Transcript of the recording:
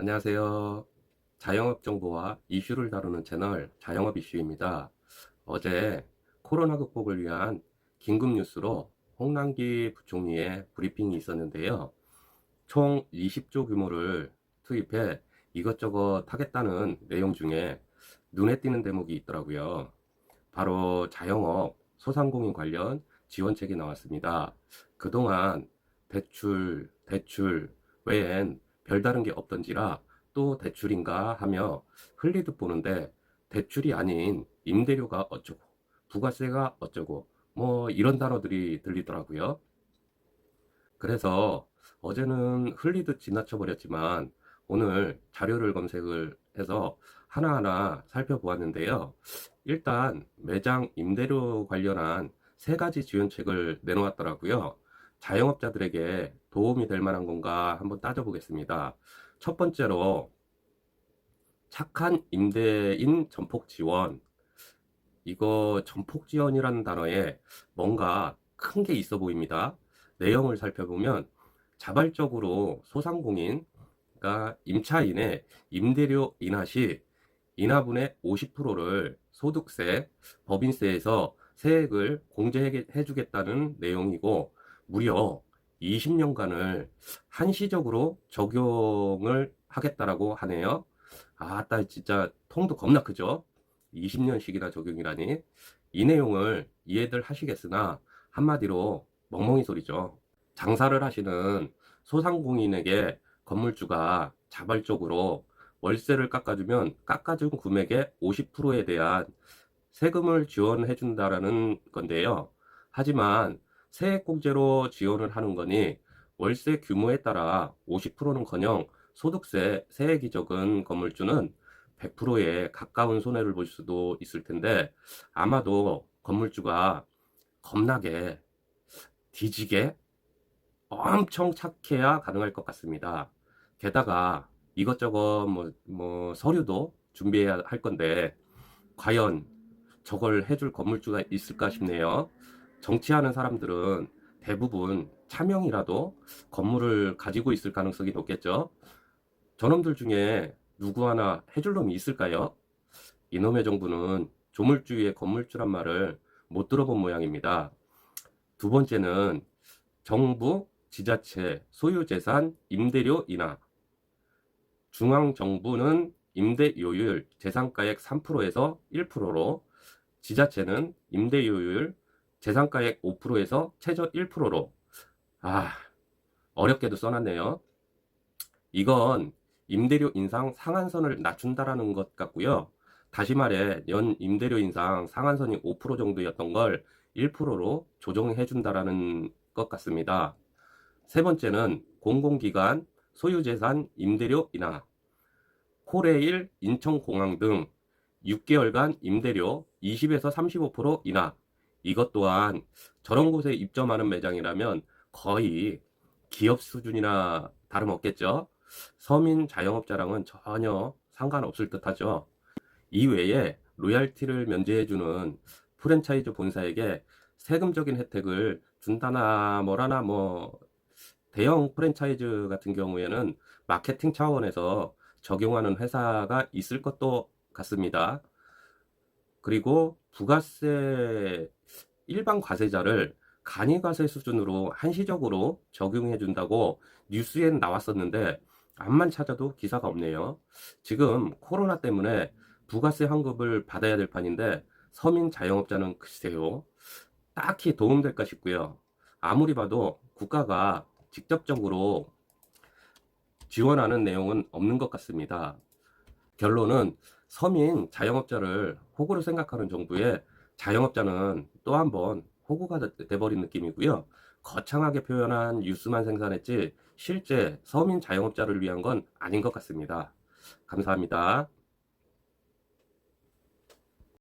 안녕하세요. 자영업 정보와 이슈를 다루는 채널 자영업 이슈입니다. 어제 코로나 극복을 위한 긴급 뉴스로 홍남기 부총리의 브리핑이 있었는데요. 총 20조 규모를 투입해 이것저것 하겠다는 내용 중에 눈에 띄는 대목이 있더라고요. 바로 자영업, 소상공인 관련 지원책이 나왔습니다. 그동안 대출 외엔 별다른 게 없던지라 또 대출인가 하며 흘리듯 보는데 대출이 아닌 임대료가 어쩌고 부가세가 어쩌고 뭐 이런 단어들이 들리더라고요. 그래서 어제는 흘리듯 지나쳐 버렸지만 오늘 자료를 검색을 해서 하나하나 살펴보았는데요. 일단 매장 임대료 관련한 세 가지 지원책을 내놓았더라고요. 자영업자들에게 도움이 될 만한 건가 한번 따져보겠습니다. 첫 번째로 착한 임대인 전폭 지원. 이거 전폭 지원이라는 단어에 뭔가 큰 게 있어 보입니다. 내용을 살펴보면 자발적으로 소상공인, 그러니까 임차인의 임대료 인하 시 인하분의 50%를 소득세, 법인세에서 세액을 공제해 주겠다는 내용이고 무려 20년간을 한시적으로 적용을 하겠다라고 하네요. 아따 진짜 통도 겁나 크죠? 20년씩이나 적용이라니. 이 내용을 이해들 하시겠으나 한마디로 멍멍이 소리죠. 장사를 하시는 소상공인에게 건물주가 자발적으로 월세를 깎아주면 깎아준 금액의 50%에 대한 세금을 지원해 준다라는 건데요. 하지만 세액공제로 지원을 하는 거니 월세 규모에 따라 50%는커녕 소득세, 세액이 적은 건물주는 100%에 가까운 손해를 볼 수도 있을 텐데 아마도 건물주가 겁나게 뒤지게 엄청 착해야 가능할 것 같습니다. 게다가 이것저것 서류도 준비해야 할 건데 과연 저걸 해줄 건물주가 있을까 싶네요. 정치하는 사람들은 대부분 차명이라도 건물을 가지고 있을 가능성이 높겠죠. 저놈들 중에 누구 하나 해줄 놈이 있을까요? 이놈의 정부는 조물주의 건물주란 말을 못 들어본 모양입니다. 두 번째는 정부, 지자체, 소유재산, 임대료 인하. 중앙정부는 임대료율, 재산가액 3%에서 1%로, 지자체는 임대료율, 재산가액 5%에서 최저 1%로. 아, 어렵게도 써놨네요. 이건 임대료 인상 상한선을 낮춘다라는 것 같고요. 다시 말해 연 임대료 인상 상한선이 5% 정도였던 걸 1%로 조정해 준다라는 것 같습니다. 세 번째는 공공기관 소유재산 임대료 인하. 코레일, 인천공항 등 6개월간 임대료 20에서 35% 인하. 이것 또한 저런 곳에 입점하는 매장이라면 거의 기업 수준이나 다름없겠죠. 서민 자영업자랑은 전혀 상관없을 듯하죠. 이외에 로얄티를 면제해주는 프랜차이즈 본사에게 세금적인 혜택을 준다나 뭐라나 대형 프랜차이즈 같은 경우에는 마케팅 차원에서 적용하는 회사가 있을 것도 같습니다. 그리고 부가세 일반 과세자를 간이과세 수준으로 한시적으로 적용해 준다고 뉴스엔 나왔었는데 암만 찾아도 기사가 없네요. 지금 코로나 때문에 부가세 환급을 받아야 될 판인데 서민 자영업자는 글쎄요 딱히 도움될까 싶고요. 아무리 봐도 국가가 직접적으로 지원하는 내용은 없는 것 같습니다. 결론은 서민 자영업자를 호구로 생각하는 정부에 자영업자는 또 한 번 호구가 돼버린 느낌이고요. 거창하게 표현한 뉴스만 생산했지 실제 서민 자영업자를 위한 건 아닌 것 같습니다. 감사합니다.